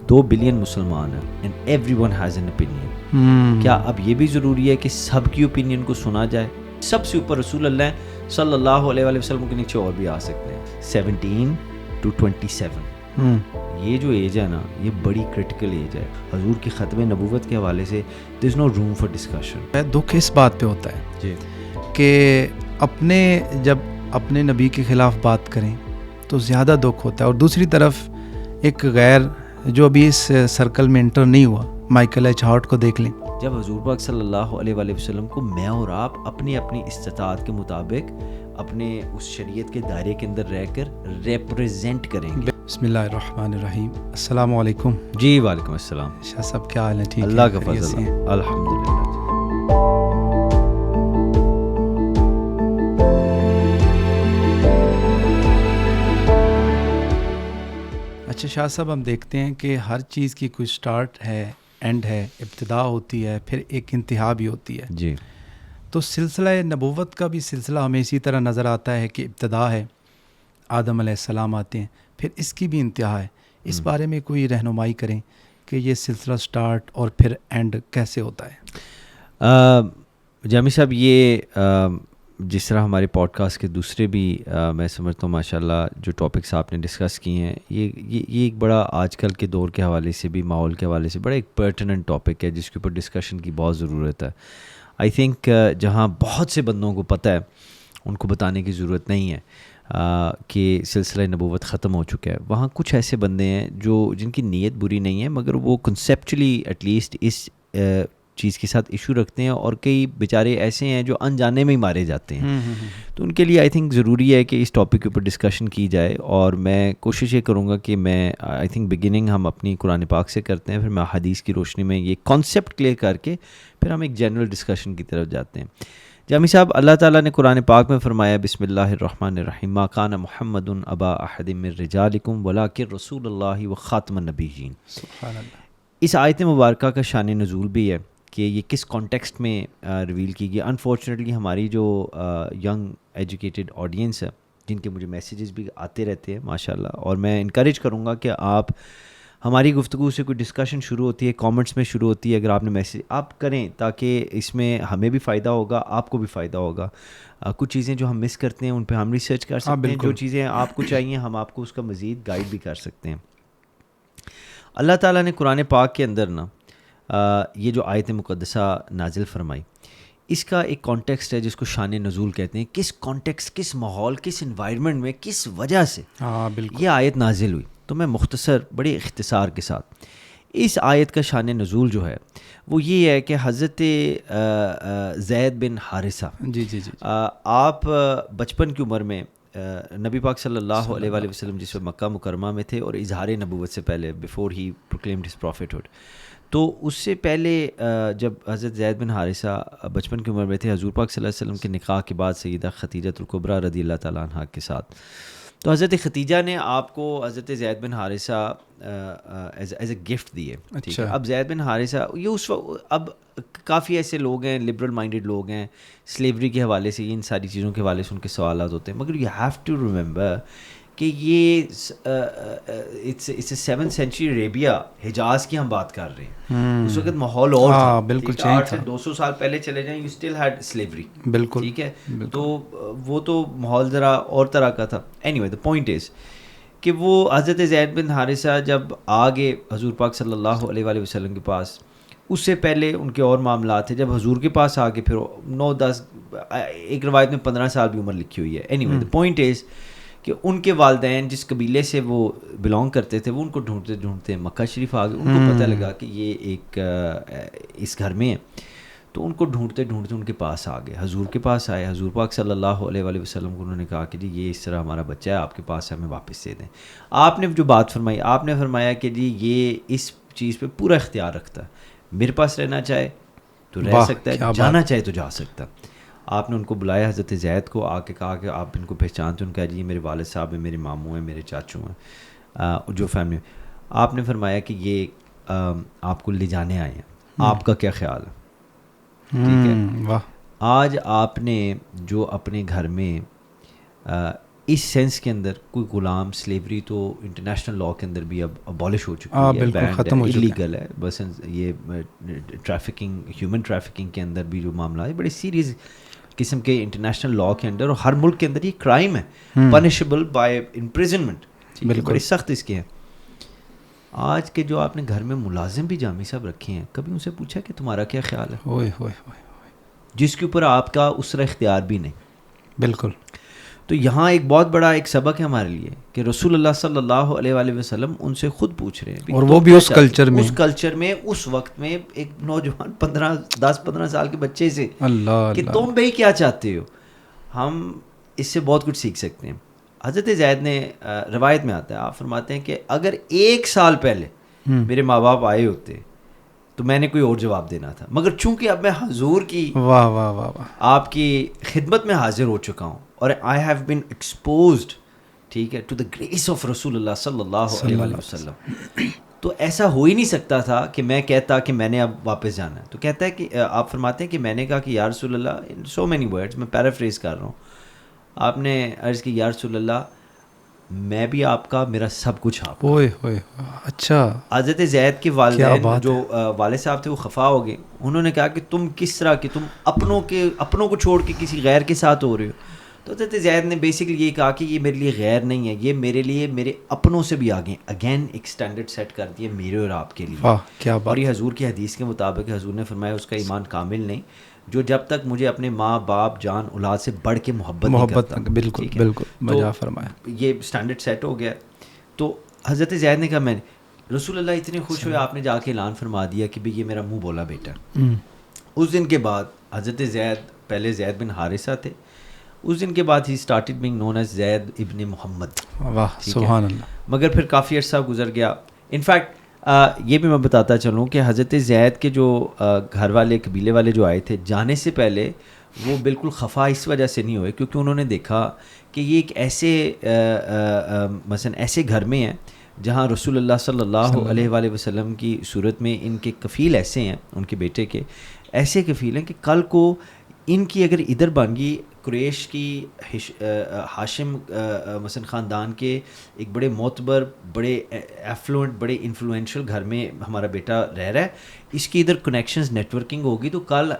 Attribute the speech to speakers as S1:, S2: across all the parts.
S1: 2 billion مسلمان ہیں and every one has an opinion. کیا اب یہ بھی ضروری ہے کہ سب کی اوپینین کو سنا جائے؟ سب سے اوپر رسول اللہ صلی اللہ علیہ وآلہ وسلم کے نیچے اور بھی آ سکتے ہیں. 17 to 27 یہ جو ایج ہے نا یہ بڑی کرٹیکل ایج ہے. حضور کی ختم نبوت کے حوالے سے دیر is know room for discussion.
S2: دکھ اس بات پہ ہوتا ہے
S1: جی
S2: کہ جب اپنے نبی کے خلاف بات کریں تو زیادہ دکھ ہوتا ہے. اور دوسری طرف ایک غیر جو ابھی اس سرکل میں انٹر نہیں ہوا، مائیکل ایچ ہارٹ کو دیکھ لیں.
S1: جب حضور پاک صلی اللہ علیہ وآلہ وسلم کو میں اور آپ اپنی اپنی استطاعت کے مطابق اپنے اس شریعت کے دائرے کے اندر رہ کر ریپریزنٹ کریں گے.
S2: بسم اللہ الرحمن الرحیم. السلام علیکم.
S1: جی وعلیکم السلام.
S2: شاہ صاحب کیا حال ہے؟ ٹھیک ہے؟
S1: اللہ کا فضل ہے الحمدللہ.
S2: اچھا شاہ صاحب، ہم دیکھتے ہیں کہ ہر چیز کی کوئی سٹارٹ ہے، اینڈ ہے، ابتدا ہوتی ہے، پھر ایک انتہا بھی ہوتی ہے.
S1: جی
S2: تو سلسلہ نبوت کا بھی سلسلہ ہمیں اسی طرح نظر آتا ہے کہ ابتدا ہے، آدم علیہ السلام آتے ہیں، پھر اس کی بھی انتہا ہے. اس بارے میں کوئی رہنمائی کریں کہ یہ سلسلہ سٹارٹ اور پھر اینڈ کیسے ہوتا ہے؟
S1: جامی صاحب، یہ جس طرح ہمارے پوڈ کاسٹ کے دوسرے بھی میں سمجھتا ہوں ماشاءاللہ جو ٹاپکس آپ نے ڈسکس کیے ہیں، یہ ایک بڑا آج کل کے دور کے حوالے سے بھی، ماحول کے حوالے سے بڑا ایک پرٹیننٹ ٹاپک ہے جس کے اوپر ڈسکشن کی بہت ضرورت ہے. آئی تھنک جہاں بہت سے بندوں کو پتہ ہے ان کو بتانے کی ضرورت نہیں ہے کہ سلسلہ نبوت ختم ہو چکا ہے. وہاں کچھ ایسے بندے ہیں جن کی نیت بری نہیں ہے، مگر وہ کنسیپچولی ایٹ لیسٹ اس چیز کے ساتھ ایشو رکھتے ہیں، اور کئی بیچارے ایسے ہیں جو انجانے میں ہی مارے جاتے ہیں. تو ان کے لیے آئی تھنک ضروری ہے کہ اس ٹاپک کے اوپر ڈسکشن کی جائے. اور میں کوشش یہ کروں گا کہ میں آئی تھنک بگننگ ہم اپنی قرآن پاک سے کرتے ہیں، پھر میں حدیث کی روشنی میں یہ کانسیپٹ کلیئر کر کے پھر ہم ایک جنرل ڈسکشن کی طرف جاتے ہیں. جامی صاحب، اللہ تعالیٰ نے قرآن پاک میں فرمایا بسم اللہ الرحمن الرحیم ما کان محمد ابا احد من رجالکم ولکن رسول اللہ و خاتم النبیین.
S2: سبحان اللہ.
S1: اس آیت مبارکہ کا شان نزول بھی ہے کہ یہ کس کانٹیکسٹ میں ریویل کی گئی. انفارچونیٹلی ہماری جو ینگ ایجوکیٹڈ آڈینس ہے، جن کے مجھے میسیجز بھی آتے رہتے ہیں ماشاءاللہ، اور میں انکریج کروں گا کہ آپ ہماری گفتگو سے کوئی ڈسکشن شروع ہوتی ہے، کامنٹس میں شروع ہوتی ہے، اگر آپ نے میسیج آپ کریں تاکہ اس میں ہمیں بھی فائدہ ہوگا، آپ کو بھی فائدہ ہوگا. کچھ چیزیں جو ہم مس کرتے ہیں ان پہ ہم ریسرچ کر سکتے ہیں، جو چیزیں آپ کو چاہیے ہم آپ کو اس کا مزید گائیڈ بھی کر سکتے ہیں. اللہ تعالیٰ نے قرآن پاک کے اندر نا یہ جو آیت مقدسہ نازل فرمائی، اس کا ایک کانٹیکسٹ ہے جس کو شان نزول کہتے ہیں. کس کانٹیکسٹ، کس ماحول، کس انوائرمنٹ میں، کس وجہ سے یہ آیت نازل ہوئی. تو میں مختصر بڑے اختصار کے ساتھ اس آیت کا شان نزول جو ہے وہ یہ ہے کہ حضرت زید بن حارثہ آپ بچپن کی عمر میں نبی پاک صلی اللہ علیہ وآلہ وسلم جس وقت مکہ مکرمہ میں تھے اور اظہار نبوت سے پہلے، بیفور ہی پروکلیمڈ ہز پروفیٹہڈ، تو اس سے پہلے جب حضرت زید بن حارثہ بچپن کی عمر میں تھے، حضور پاک صلی اللہ علیہ وسلم کے نکاح کے بعد سیدہ خدیجہ الکبریٰ رضی اللہ تعالیٰ عنہا کے ساتھ، تو حضرت خدیجہ نے آپ کو حضرت زید بن حارثہ ایز اے گفٹ دیے. ٹھیک ہے. اب زید بن حارثہ یہ اس وقت، اب کافی ایسے لوگ ہیں، لبرل مائنڈیڈ لوگ ہیں، سلیوری کے حوالے سے، ان ساری چیزوں کے حوالے سے ان کے سوالات ہوتے ہیں، مگر یو ہیو ٹو ریممبر کہ یہ it's a 7th century Arabia, Hijaz کی ہم بات کر رہے ہیں. اس وقت ماحول اور تھا،
S2: بالکل
S1: 8 سے 200 سال پہلے چلے جائیں، یو اسٹل ہیڈ سلیوری.
S2: بالکل
S1: ٹھیک ہے. تو وہ تو ماحول ذرا اور طرح کا تھا. Any way, the point is کہ وہ حضرت زید بن حارثہ جب آگے حضور پاک صلی اللہ علیہ وآلہ وسلم کے پاس، اس سے پہلے ان کے اور معاملات تھے. جب حضور کے پاس آگے پھر 9-10، ایک روایت میں 15 سال بھی عمر لکھی ہوئی ہے. Any way, the point is کہ ان کے والدین جس قبیلے سے وہ بلانگ کرتے تھے وہ ان کو ڈھونڈتے ڈھونڈتے مکہ شریف آ گئے. ان کو پتہ لگا کہ یہ ایک اس گھر میں ہے، تو ان کو ڈھونڈتے ڈھونڈتے ان کے پاس آ گئے، حضور کے پاس آئے. حضور پاک صلی اللہ علیہ وآلہ وسلم کو انہوں نے کہا کہ جی یہ اس طرح ہمارا بچہ ہے، آپ کے پاس ہے، ہمیں واپس دے دیں. آپ نے جو بات فرمائی، آپ نے فرمایا کہ جی یہ اس چیز پہ پورا اختیار رکھتا ہے، میرے پاس رہنا چاہے تو رہ سکتا ہے، جانا چاہے تو جا سکتا. آپ نے ان کو بلایا، حضرت زید کو، آ کے کہا کہ آپ ان کو پہچانتے ہیں؟ ان کا جی میرے والد صاحب ہیں، میرے ماموں ہیں، میرے چاچو ہیں، جو فیملی. آپ نے فرمایا کہ یہ آپ کو لے جانے آئے ہیں، آپ کا کیا خیال ہے؟ ٹھیک ہے. آج آپ نے جو اپنے گھر میں اس سینس کے اندر کوئی غلام سلیوری تو انٹرنیشنل لاء کے اندر بھی اب ابالش ہو چکی ہے,
S2: بالکل ختم ہو چکا ہے,
S1: انلیگل ہے. بس یہ ٹریفکنگ, ہیومن ٹریفکنگ کے اندر بھی جو معاملہ ہے بڑے سیریس قسم کے انٹرنیشنل لاء کے اندر, اور ہر ملک کے اندر یہ کرائم ہے, پنشبل بائی امپریزنمنٹ, بڑے سخت اس کے ہیں. آج کے جو آپ نے گھر میں ملازم بھی جامی صاحب رکھے ہیں, کبھی ان سے پوچھا کہ تمہارا کیا خیال ہے, جس کے اوپر آپ کا اس طرح اختیار بھی نہیں.
S2: بالکل.
S1: تو یہاں ایک بہت بڑا ایک سبق ہے ہمارے لیے کہ رسول اللہ صلی اللہ علیہ وآلہ وسلم ان سے خود پوچھ رہے ہیں,
S2: اور وہ بھی اس کلچر میں,
S1: اس وقت میں ایک نوجوان 10-15 سال کے بچے سے,
S2: اللہ
S1: کہ تم بھائی کیا چاہتے ہو. ہم اس سے بہت کچھ سیکھ سکتے ہیں. حضرت زید نے, روایت میں آتا ہے, آپ فرماتے ہیں کہ اگر 1 سال پہلے میرے ماں باپ آئے ہوتے تو میں نے کوئی اور جواب دینا تھا, مگر چونکہ اب میں حضور کی
S2: واہ واہ واہ
S1: آپ کی خدمت میں حاضر ہو چکا ہوں, اور آئی ہیو بین ایکسپوزڈ, ٹھیک ہے, ٹو دا گریس آف رسول اللہ صلی اللہ علیہ وآلہ وسلم, تو ایسا ہو ہی نہیں سکتا تھا کہ میں کہتا کہ میں نے اب واپس جانا ہے. تو کہتا ہے کہ آپ فرماتے ہیں کہ میں نے کہا کہ یا رسول اللہ, ان سو مینی ورڈز, میں پیرافریز کر رہا ہوں, آپ نے عرض کی یا رسول اللہ میں بھی آپ کا, میرا سب کچھ آپ کا.
S2: اچھا.
S1: حضرت زید کے والدین جو والد صاحب تھے وہ خفا ہو گئے. انہوں نے کہا کہ تم کس طرح کہ تم اپنوں کو چھوڑ کے کسی غیر کے ساتھ ہو رہے ہو. تو حضرت زید نے بیسکلی یہ کہا کہ یہ میرے لیے غیر نہیں ہے, یہ میرے لیے میرے اپنوں سے بھی آگے, اگین ایک اسٹینڈرڈ سیٹ کر دیا میرے اور آپ کے لیے. اور یہ حضور کی حدیث کے مطابق حضور نے فرمایا اس کا ایمان کامل نہیں جو جب تک مجھے اپنے ماں باپ جان اولاد سے بڑھ کے محبت.
S2: بالکل بالکل مجھے فرمایا.
S1: یہ اسٹینڈرڈ سیٹ ہو گیا. تو حضرت زید نے کہا, میں نے رسول اللہ اتنے خوش ہوئے, آپ نے جا کے اعلان فرما دیا کہ بھئی یہ میرا منہ بولا بیٹا. اس دن کے بعد حضرت زید, پہلے زید بن حارثہ تھے, اس دن کے بعد ہی started being known as Zaid ibn Muhammad.
S2: واہ سبحان اللہ.
S1: مگر پھر کافی عرصہ گزر گیا. انفیکٹ یہ بھی میں بتاتا چلوں کہ حضرت زید کے جو گھر والے, قبیلے والے جو آئے تھے, جانے سے پہلے وہ بالکل خفا اس وجہ سے نہیں ہوئے کیونکہ انہوں نے دیکھا کہ یہ ایک ایسے مثلا ایسے گھر میں ہے جہاں رسول اللہ صلی اللہ علیہ وآلہ وسلم کی صورت میں ان کے کفیل ایسے ہیں, ان کے بیٹے کے ایسے کفیل ہیں کہ کل کو ان کی اگر ادھر بن گئی, قریش کی ہاشم مثلا خاندان کے ایک بڑے معتبر, بڑے ایفلوئنٹ, بڑے انفلوئنشل گھر میں ہمارا بیٹا رہ رہا ہے, اس کی ادھر کنیکشنز نیٹورکنگ ہوگی تو کل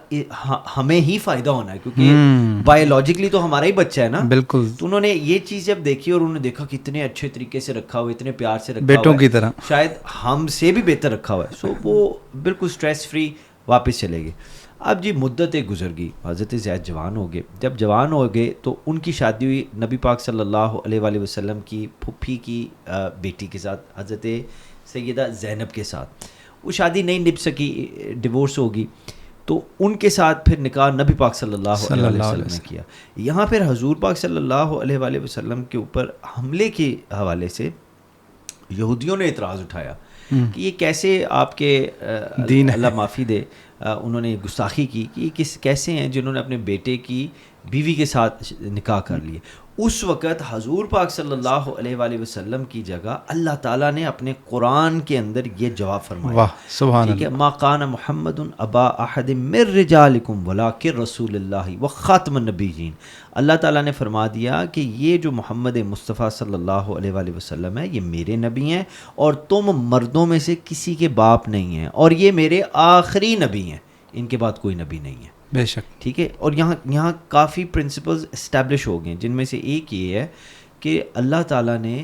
S1: ہمیں ہی فائدہ ہونا ہے کیونکہ بایولوجیکلی تو ہمارا ہی بچہ ہے نا.
S2: بالکل.
S1: تو انہوں نے یہ چیز جب دیکھی اور انہوں نے دیکھا کہ اتنے اچھے طریقے سے رکھا ہوا, اتنے پیار سے رکھا ہوا,
S2: بیٹوں کی طرح,
S1: شاید ہم سے بھی بہتر رکھا ہوا ہے, سو وہ بالکل اسٹریس فری واپس چلے گئے. اب جی مدتیں گزر گئی, حضرت زید جوان ہو گئے. جب جوان ہو گئے تو ان کی شادی ہوئی نبی پاک صلی اللہ علیہ وآلہ وسلم کی پھپھی کی بیٹی کے ساتھ, حضرت سیدہ زینب کے ساتھ. وہ شادی نہیں نبھ سکی, ڈیورس ہوگی, تو ان کے ساتھ پھر نکاح نبی پاک صلی اللہ علیہ وسلم نے کیا. یہاں پھر حضور پاک صلی اللہ علیہ وآلہ وسلم کے اوپر حملے کے حوالے سے یہودیوں نے اعتراض اٹھایا کہ یہ کیسے آپ کے دین, اللہ معافی دے, انہوں نے گستاخی کی کہ یہ کیسے ہیں جنہوں نے اپنے بیٹے کی بیوی کے ساتھ نکاح کر لیے. اس وقت حضور پاک صلی اللہ علیہ وآلہ وسلم کی جگہ اللہ تعالیٰ نے اپنے قرآن کے اندر یہ جواب فرمایا.
S2: سبحان
S1: اللہ. ما قان محمد ابا احد من رجالکم ولکن رسول اللہ وخاتم النبیین. اللہ تعالیٰ نے فرما دیا کہ یہ جو محمد مصطفیٰ صلی اللہ علیہ وآلہ وسلم ہے یہ میرے نبی ہیں اور تم مردوں میں سے کسی کے باپ نہیں ہیں, اور یہ میرے آخری نبی ہیں, ان کے بعد کوئی نبی نہیں ہے.
S2: بے شک.
S1: ٹھیک ہے. اور یہاں کافی پرنسپلز اسٹیبلش ہو گئے جن میں سے ایک یہ ہے کہ اللہ تعالیٰ نے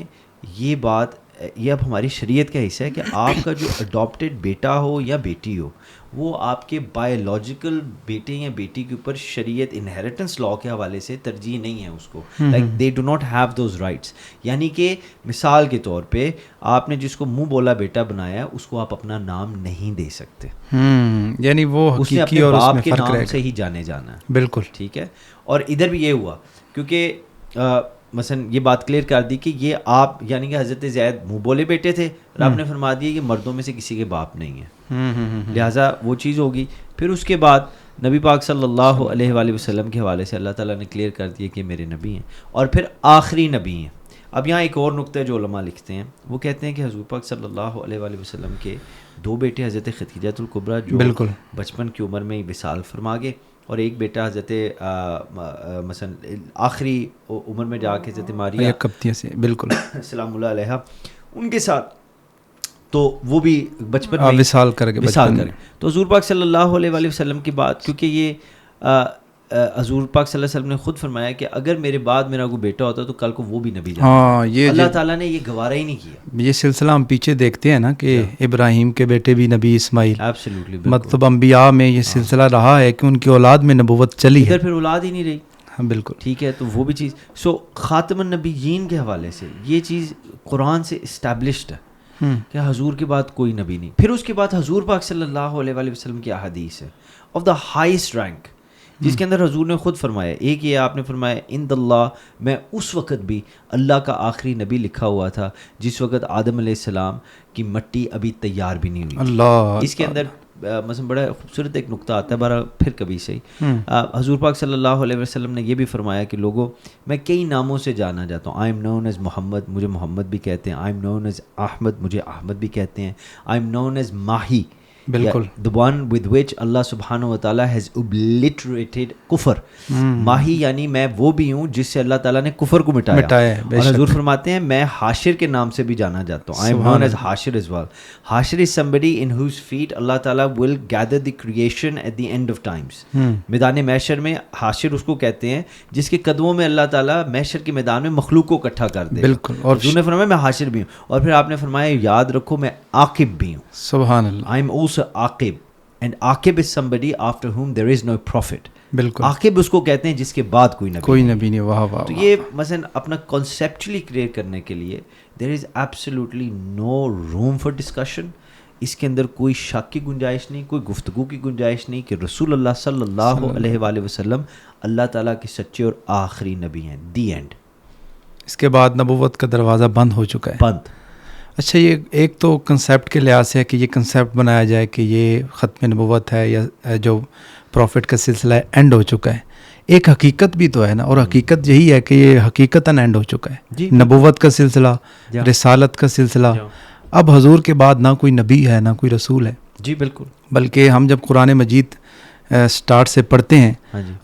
S1: یہ بات, یہ اب ہماری شریعت کا حصہ ہے کہ آپ کا جو اڈاپٹیڈ بیٹا ہو یا بیٹی ہو وہ آپ کے بایولوجیکل بیٹے یا بیٹی کے اوپر شریعت انہیریٹنس لاء کے حوالے سے ترجیح نہیں ہے اس کو, like they do not have those rights. یعنی کہ مثال کے طور پہ آپ نے جس کو منہ بولا بیٹا بنایا ہے اس کو آپ اپنا نام نہیں دے سکتے,
S2: یعنی وہ
S1: حقیقی اور باپ کے نام سے ہی جانے جانا ہے.
S2: بالکل.
S1: ٹھیک ہے. اور ادھر بھی یہ ہوا کیونکہ مثلا یہ بات کلیئر کر دی کہ یہ آپ یعنی کہ حضرت زید منہ بولے بیٹے تھے, رب نے فرما دیا کہ مردوں میں سے کسی کے باپ نہیں ہیں, لہٰذا وہ چیز ہوگی. پھر اس کے بعد نبی پاک صلی اللہ علیہ وآلہ وسلم کے حوالے سے اللہ تعالیٰ نے کلیئر کر دیا کہ میرے نبی ہیں اور پھر آخری نبی ہیں. اب یہاں ایک اور نقطہ جو علماء لکھتے ہیں وہ کہتے ہیں کہ حضور پاک صلی اللہ علیہ وآلہ وسلم کے 2 بیٹے حضرت خدیجہ الکبریٰ جو بچپن کی عمر میں ہی وصال فرما گئے, اور ایک بیٹا حضرت مثلا آخری عمر میں جا کے حضرت ماریہ
S2: قبطیہ سے بالکل
S1: سلام اللہ علیہ ان کے ساتھ تو وہ بھی بچپن میں
S2: وصال کر کے
S1: تو حضور پاک صلی اللہ علیہ وآلہ وسلم کی بات، کیونکہ یہ حضور پاک صلی اللہ علیہ وسلم نے خود فرمایا کہ اگر میرے بعد میرا کوئی بیٹا ہوتا تو کل کو وہ بھی نبی جاتا.
S2: ہاں یہ
S1: اللہ تعالیٰ نے یہ گوارا ہی نہیں کیا.
S2: یہ سلسلہ ہم پیچھے دیکھتے ہیں نا کہ ابراہیم کے بیٹے بھی نبی اسماعیل،
S1: ایبسلیوٹلی،
S2: مطلب انبیاء میں یہ سلسلہ رہا ہے کہ ان کی اولاد میں نبوت چلی ہے،
S1: پھر اولاد ہی نہیں رہی.
S2: ہاں بالکل
S1: ٹھیک ہے. تو وہ بھی چیز خاتم النبیین کے حوالے سے یہ چیز قرآن سے اسٹیبلشڈ ہے کہ حضور کے بعد کوئی نبی نہیں. پھر اس کے بعد حضور پاک صلی اللہ علیہ وآلہ وسلم کی احادیث ہے آف دا ہائیسٹ رینک، جس کے اندر حضور نے خود فرمایا، ایک یہ آپ نے فرمایا عند اللہ، میں اس وقت بھی اللہ کا آخری نبی لکھا ہوا تھا جس وقت آدم علیہ السلام کی مٹی ابھی تیار بھی نہیں ہوئی.
S2: اللہ
S1: اس کے اندر مثلا بڑا خوبصورت ایک نقطہ آتا ہے، بارہ پھر کبھی صحیح. حضور پاک صلی اللہ علیہ وسلم نے یہ بھی فرمایا کہ لوگوں میں کئی ناموں سے جانا جاتا ہوں. آئی ایم نون ایز محمد، مجھے محمد بھی کہتے ہیں. I am known as Ahmad, مجھے احمد بھی کہتے ہیں. آئی ایم نون ایز ماہی،
S2: بالکل
S1: the one with which اللہ سبحانہ و تعالیٰ has obliterated کفر. ماہی یعنی میں وہ بھی ہوں جس سے اللہ تعالیٰ نے کفر کو مٹایا. اور حضور فرماتے ہیں میں حاشر کے نام سے بھی جانا جاتا ہوں. I am known as Hashir as well. Hashir is somebody in whose feet اللہ تعالیٰ will gather the creation at the end of times. میدان محشر میں حاشر اس کو کہتے ہیں جس کے قدموں میں اللہ تعالیٰ محشر کے میدان میں مخلوق کو اکٹھا کر دے.
S2: بالکل. اور
S1: حضور نے فرمایا میں حاشر بھی ہوں. اور پھر آپ نے فرمایا یاد رکھو میں عاقب بھی ہوں.
S2: سبحان اللہ.
S1: I am also Aqib, and Aqib is somebody after whom there is no prophet.
S2: بالکل.
S1: عاقب اس کو کہتے ہیں جس کے بعد کوئی
S2: نبی نہیں. واہ واہ.
S1: تو یہ مثلا اپنا کنسیپچلی کلیئر کرنے کے لیے there is absolutely no room for discussion. اس کے اندر کوئی شک کی گنجائش نہیں، کوئی گفتگو کی گنجائش نہیں کہ رسول اللہ صلی اللہ علیہ وآلہ وسلم اللہ تعالیٰ کے سچے اور آخری نبی ہیں. The end.
S2: اس کے بعد نبوت کا دروازہ بند ہو چکا ہے.
S1: بند.
S2: اچھا یہ ایک تو کنسیپٹ کے لحاظ سے ہے کہ یہ کنسیپٹ بنایا جائے کہ یہ ختم نبوت ہے یا جو پروفٹ کا سلسلہ ہے اینڈ ہو چکا ہے. ایک حقیقت بھی تو ہے نا، اور حقیقت یہی ہے کہ یہ حقیقتاً اینڈ ہو چکا ہے. نبوت کا سلسلہ، رسالت کا سلسلہ، اب حضور کے بعد نہ کوئی نبی ہے نہ کوئی رسول ہے.
S1: جی بالکل.
S2: بلکہ ہم جب قرآن مجید سٹارٹ سے پڑھتے ہیں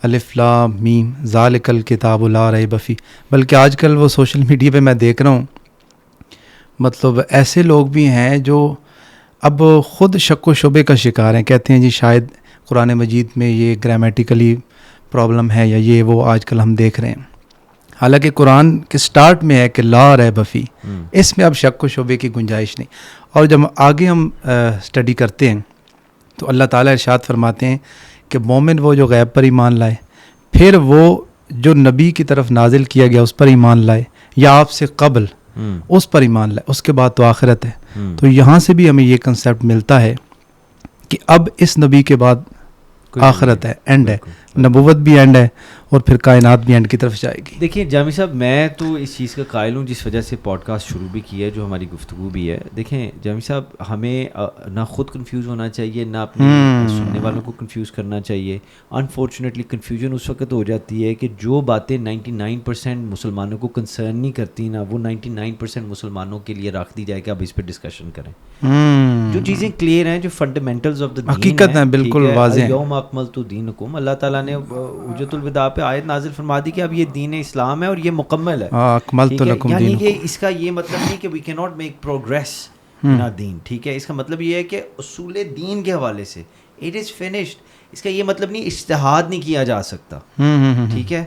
S2: الف لام میم ذالک الکتاب لا ریب فیہ، بلکہ آج کل وہ سوشل میڈیا پہ میں دیکھ رہا ہوں مطلب ایسے لوگ بھی ہیں جو اب خود شک و شبے کا شکار ہیں. کہتے ہیں جی شاید قرآن مجید میں یہ گرامیٹیکلی پرابلم ہے یا یہ وہ آج کل ہم دیکھ رہے ہیں. حالانکہ قرآن کے سٹارٹ میں ہے کہ لا ریب فیہ، اس میں اب شک و شبے کی گنجائش نہیں. اور جب آگے ہم اسٹڈی کرتے ہیں تو اللہ تعالیٰ ارشاد فرماتے ہیں کہ مومن وہ جو غیب پر ایمان لائے، پھر وہ جو نبی کی طرف نازل کیا گیا اس پر ایمان لائے، یا آپ سے قبل اس پر ایمان لائے، اس کے بعد تو آخرت ہے. تو یہاں سے بھی ہمیں یہ کنسیپٹ ملتا ہے کہ اب اس نبی کے بعد آخرت ہے، اینڈ ہے، نبوت بھی اینڈ ہے، اور پھر کائنات بھی اینڈ کی طرف جائے گی.
S1: دیکھیں جامی صاحب، میں تو اس چیز کا قائل ہوں جس وجہ سے پوڈ کاسٹ شروع بھی کی ہے، جو ہماری گفتگو بھی ہے. دیکھیں جامی صاحب، ہمیں نہ خود کنفیوز ہونا چاہیے، نہ اپنے سننے والوں کو کنفیوز کرنا چاہیے. انفارچونیٹلی کنفیوژن اس وقت ہو جاتی ہے کہ جو باتیں 99% مسلمانوں کو کنسرن نہیں کرتی نا، وہ 99% مسلمانوں کے لیے رکھ دی جائے کہ اب اس پہ ڈسکشن کریں. جو چیزیں کلیئر ہیں، جو فنڈامنٹلز آف دا دین
S2: حقیقت ہیں، بالکل واضح ہیں.
S1: یوم اکملت دینکم، اللہ تعالیٰ نے حجۃ الوداع پہ آیت نازل فرما دی کہ اب یہ دین اسلام ہے اور یہ مکمل ہے. یعنی کہ اس کا یہ مطلب نہیں کہ وی کی not make progress in our deen. ٹھیک ہے، اس کا مطلب یہ ہے کہ اصول دین کے حوالے سے اٹ از فنشڈ. اس کا یہ مطلب نہیں اجتہاد نہیں کیا جا سکتا. ٹھیک ہے،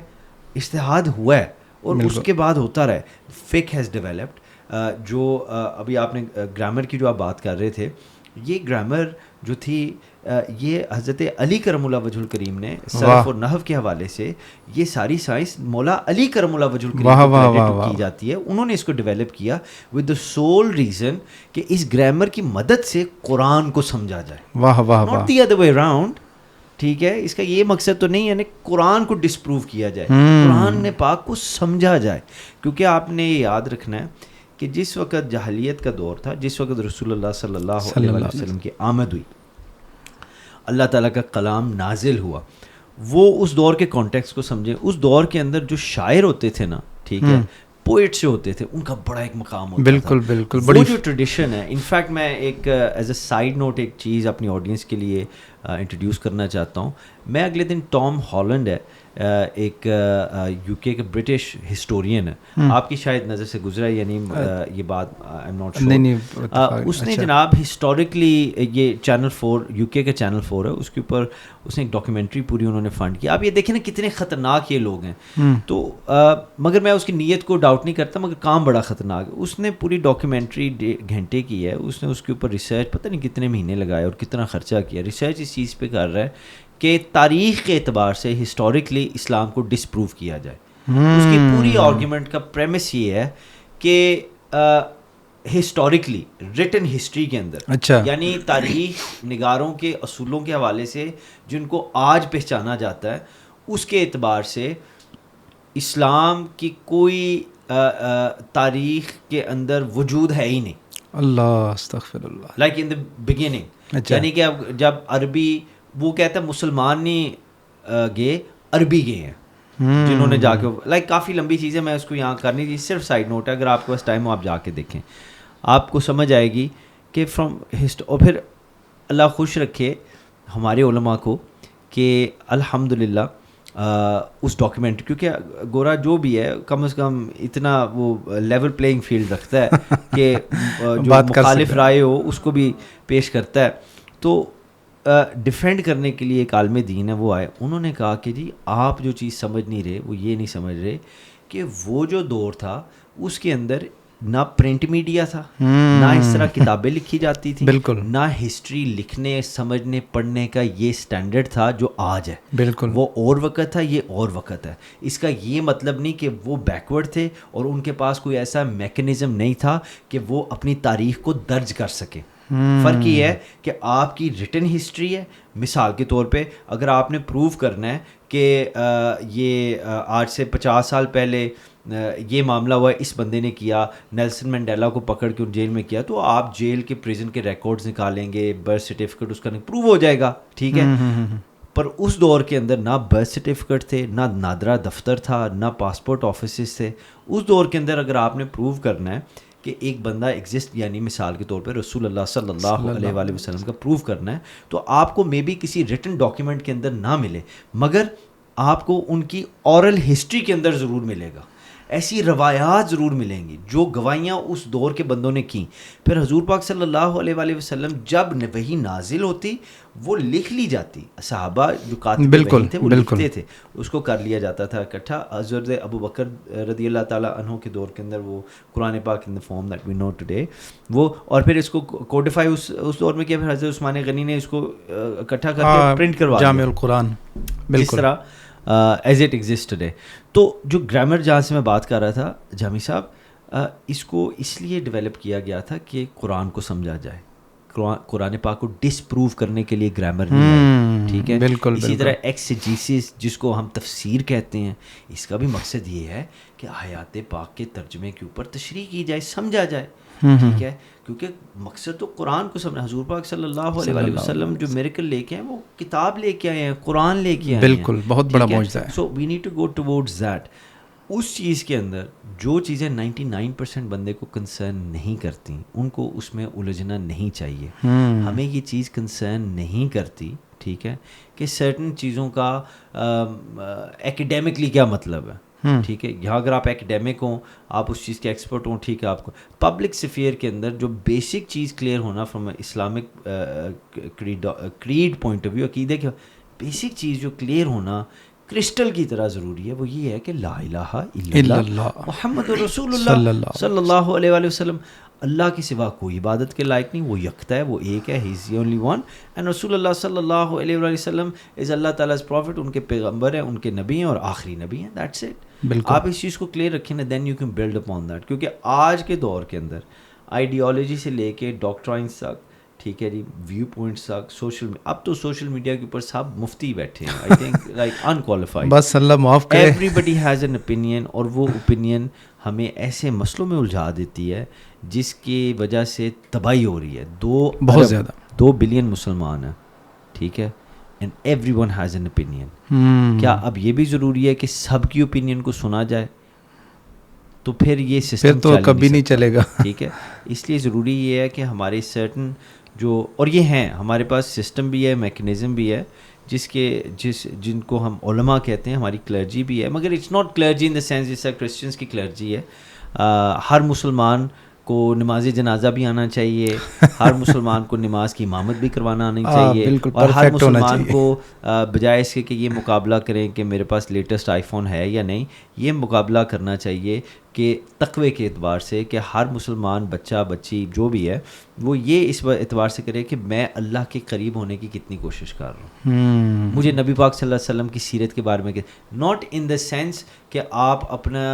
S1: اجتہاد ہوا ہے اور اس کے بعد ہوتا رہا ہے. فقہ ہیز ڈیولپڈ. جو ابھی آپ نے گرامر کی جو آپ بات کر رہے تھے، یہ گرامر جو تھی یہ حضرت علی کرم اللہ وجہ الکریم نے صرف اور نحو کے حوالے سے، یہ ساری سائنس مولا علی کرم اللہ وجہ الکریم کی جاتی ہے. انہوں نے اس کو ڈیولپ کیا ود دا سول ریزن کہ اس گرامر کی مدد سے قرآن کو سمجھا جائے.
S2: واہ واہ،
S1: not the other way around. ٹھیک ہے، اس کا یہ مقصد تو نہیں ہے قرآن کو ڈسپروو کیا جائے، قرآن نے پاک کو سمجھا جائے. کیونکہ آپ نے یہ یاد رکھنا ہے کہ جس وقت جاہلیت کا دور تھا، جس وقت رسول اللہ صلی اللہ علیہ وسلم کی آمد ہوئی، اللہ تعالیٰ کا کلام نازل ہوا، وہ اس دور کے کانٹیکس کو سمجھیں. اس دور کے اندر جو شاعر ہوتے تھے نا، ٹھیک ہے، پوئٹ سے ہوتے تھے، ان کا بڑا ایک مقام ہوتا تھا.
S2: بالکل بالکل.
S1: وہ جو ٹریڈیشن ہے، انفیکٹ میں ایک ایز اے سائڈ نوٹ ایک چیز اپنی آڈینس کے لیے انٹروڈیوس کرنا چاہتا ہوں. میں اگلے دن ٹام ہالینڈ ہے ایک یو کے کا برٹش ہسٹورین ہے, آپ کی شاید نظر سے گزرا ہے یعنی یہ بات آئی ایم ناٹ شیور. اس نے جناب ہسٹوریکلی یہ چینل 4 یو کے کا چینل 4 ہے, اس کے اوپر اس نے ایک ڈاکیومنٹری پوری انہوں نے فنڈ کیا. آپ یہ دیکھیں نا کتنے خطرناک یہ لوگ ہیں. تو مگر میں اس کی نیت کو ڈاؤٹ نہیں کرتا, مگر کام بڑا خطرناک ہے. اس نے پوری ڈاکیومنٹری گھنٹے کی ہے, اس نے اس کے اوپر ریسرچ پتہ نہیں کتنے مہینے لگائے اور کتنا خرچہ کیا. ریسرچ اس چیز پہ کر رہا ہے کہ تاریخ کے اعتبار سے ہسٹوریکلی اسلام کو ڈسپروو کیا جائے. اس کی پوری آرگیومنٹ کا پریمس یہ ہے کہ ہسٹوریکلی ریٹن ہسٹری کے اندر یعنی تاریخ نگاروں کے اصولوں کے حوالے سے جن کو آج پہچانا جاتا ہے, اس کے اعتبار سے اسلام کی کوئی تاریخ کے اندر وجود ہے ہی نہیں.
S2: اللہ استغفر اللہ.
S1: لائک ان دا بگننگ, یعنی کہ اب جب عربی وہ کہتا ہے مسلمان نہیں گئے عربی گئے ہیں جنہوں نے جا کے, لائک کافی لمبی چیز ہے, میں اس کو یہاں کرنی تھی, صرف سائڈ نوٹ ہے, اگر آپ کے پاس ٹائم ہو آپ جا کے دیکھیں, آپ کو سمجھ آئے گی کہ فرام اور پھر اللہ خوش رکھے ہمارے علماء کو کہ الحمدللہ اس ڈاکیومنٹری, کیونکہ گورا جو بھی ہے کم از کم اتنا وہ لیول پلینگ فیلڈ رکھتا ہے کہ جو مخالف رائے ہو اس کو بھی پیش کرتا ہے. تو ڈیفینڈ کرنے کے لیے ایک عالم دین ہے, وہ آئے, انہوں نے کہا کہ جی آپ جو چیز سمجھ نہیں رہے وہ یہ نہیں سمجھ رہے کہ وہ جو دور تھا اس کے اندر نہ پرنٹ میڈیا تھا, نہ اس طرح کتابیں لکھی جاتی تھیں,
S2: بالکل,
S1: نہ ہسٹری لکھنے سمجھنے پڑھنے کا یہ سٹینڈرڈ تھا جو آج ہے.
S2: بالکل,
S1: وہ اور وقت تھا, یہ اور وقت ہے. اس کا یہ مطلب نہیں کہ وہ بیکورڈ تھے اور ان کے پاس کوئی ایسا میکینزم نہیں تھا کہ وہ اپنی تاریخ کو درج کر سکے. فرق یہ ہے کہ آپ کی ریٹن ہسٹری ہے. مثال کے طور پہ اگر آپ نے پروو کرنا ہے کہ یہ آج سے 50 سال پہلے یہ معاملہ ہوا, اس بندے نے کیا, نیلسن منڈیلا کو پکڑ کے جیل میں کیا, تو آپ جیل کے پریزن کے ریکارڈز نکالیں گے, برتھ سرٹیفکیٹ اس کا پروو ہو جائے گا, ٹھیک ہے. پر اس دور کے اندر نہ برتھ سرٹیفکیٹ تھے, نہ نادرہ دفتر تھا, نہ پاسپورٹ آفیسز تھے. اس دور کے اندر اگر آپ نے پروو کرنا ہے کہ ایک بندہ ایگزسٹ, یعنی مثال کے طور پہ رسول اللہ صلی اللہ علیہ وآلہ وسلم کا پروف کرنا ہے, تو آپ کو مے بی کسی ریٹن ڈاکیومنٹ کے اندر نہ ملے, مگر آپ کو ان کی اورل ہسٹری کے اندر ضرور ملے گا. ایسی روایات ضرور ملیں گی جو گواہیاں اس دور کے بندوں نے کیں. پھر حضور پاک صلی اللہ علیہ وآلہ وسلم جب وحی نازل ہوتی وہ لکھ لی جاتی, صحابہ جو کاتب وحی تھے وہ لکھتے تھے, اس کو کر لیا جاتا تھا اکٹھا. حضرت ابو بکر رضی اللہ تعالیٰ عنہ کے دور کے اندر وہ قرآن پاک in the form that we know today وہ, اور پھر اس کو کوڈیفائی اس دور میں کیا, پھر حضرت عثمان غنی نے اس کو اکٹھا کر کے پرنٹ کروا دیا,
S2: جامع القرآن,
S1: جس طرح ایز اٹ ایگزسٹ ٹوڈے. تو جو گرامر جہاں سے میں بات کر رہا تھا جامی صاحب, اس کو اس لیے ڈیولپ کیا گیا تھا کہ قرآن کو سمجھا جائے. قرآن پاک کو ڈسپروو کرنے کے لیے گرامر نہیں ہے, ٹھیک ہے.
S2: بالکل.
S1: اسی طرح ایکسیجیسس جس کو ہم تفسیر کہتے ہیں, اس کا بھی مقصد یہ ہے کہ آیات پاک کے ترجمے کے اوپر تشریح کی جائے, سمجھا جائے, ٹھیک ہے. کیونکہ مقصد تو قرآن کو سمجھنا. حضور پاک صلی اللہ علیہ وسلم جو میریکل لے کے ہیں وہ کتاب لے کے آئے ہیں, قرآن لے کے آئے ہیں,
S2: بالکل, بہت بڑا معجزہ ہے.
S1: So we need to go towards that. اس چیز کے اندر جو چیزیں 99% بندے کو کنسرن نہیں کرتی, ان کو اس میں الجھنا نہیں چاہیے. ہمیں یہ چیز کنسرن نہیں کرتی, ٹھیک ہے, کہ سرٹن چیزوں کا ایکیڈیمکلی کیا مطلب ہے, ٹھیک ہے. یہاں اگر آپ ایکیڈیمک ہوں, آپ اس چیز کے ایکسپرٹ ہوں, ٹھیک ہے. آپ کو پبلک سفیئر کے اندر جو بیسک چیز کلیئر ہونا from Islamic creed point of view, عقیدے کے بیسک چیز جو کلیئر ہونا کرسٹل کی طرح ضروری ہے, وہ یہ ہے کہ لا الہ الا اللہ محمد رسول اللہ صلی اللہ علیہ وآلہ وسلم. اللہ کے سوا کوئی عبادت کے لائق نہیں, وہ یکتا ہے, وہ ایک ہے, ہی از دی اونلی ون. اینڈ رسول اللہ صلی اللہ علیہ وآلہ وسلم از اللہ تعالیٰ پروفٹ, ان کے پیغمبر ہیں, ان کے نبی ہیں اور آخری نبی ہیں, دیٹس اٹ. آپ اس چیز کو کلیئر رکھیں نا, then you can build upon that. کیونکہ آج کے دور کے اندر آئیڈیالوجی سے لے کے ڈاکٹرائنس تک, ٹھیک ہے جی, ویو پوائنٹس تک, اب تو سوشل میڈیا کے اوپر سب مفتی بیٹھے ہیں, آئی تھنک لائک انکوالیفائڈ,
S2: بس اللہ معاف کرے.
S1: Everybody has an opinion, اور وہ اوپینین ہمیں ایسے مسئلوں میں الجھا دیتی ہے جس کی وجہ سے تباہی ہو رہی ہے.
S2: بہت زیادہ
S1: 2 بلین مسلمان ہیں, ٹھیک ہے, and every one has an opinion. کیا اب یہ بھی ضروری ہے کہ سب کی اوپینین کو سنا جائے؟ تو پھر یہ سسٹم
S2: تو کبھی نہیں چلے گا,
S1: ٹھیک ہے. اس لیے ضروری یہ ہے کہ ہمارے سرٹن جو اور یہ ہیں ہمارے پاس سسٹم بھی ہے, میکنزم بھی ہے, جن کو ہم علماء کہتے ہیں, ہماری کلرجی بھی ہے, مگر it's not clergy in the sense جیسا کرسچنس کی کلرجی ہے. ہر مسلمان کو نماز جنازہ بھی آنا چاہیے, ہر مسلمان کو نماز کی امامت بھی کروانا آنی چاہیے, اور ہر مسلمان کو بجائے اس کے کہ یہ مقابلہ کریں کہ میرے پاس لیٹسٹ آئی فون ہے یا نہیں, یہ مقابلہ کرنا چاہیے کہ تقوی کے اعتبار سے کہ ہر مسلمان بچہ بچی جو بھی ہے وہ یہ اس اعتبار سے کرے کہ میں اللہ کے قریب ہونے کی کتنی کوشش کر رہا ہوں. مجھے نبی پاک صلی اللہ علیہ وسلم کی سیرت کے بارے میں ناٹ ان دا سینس کہ آپ اپنا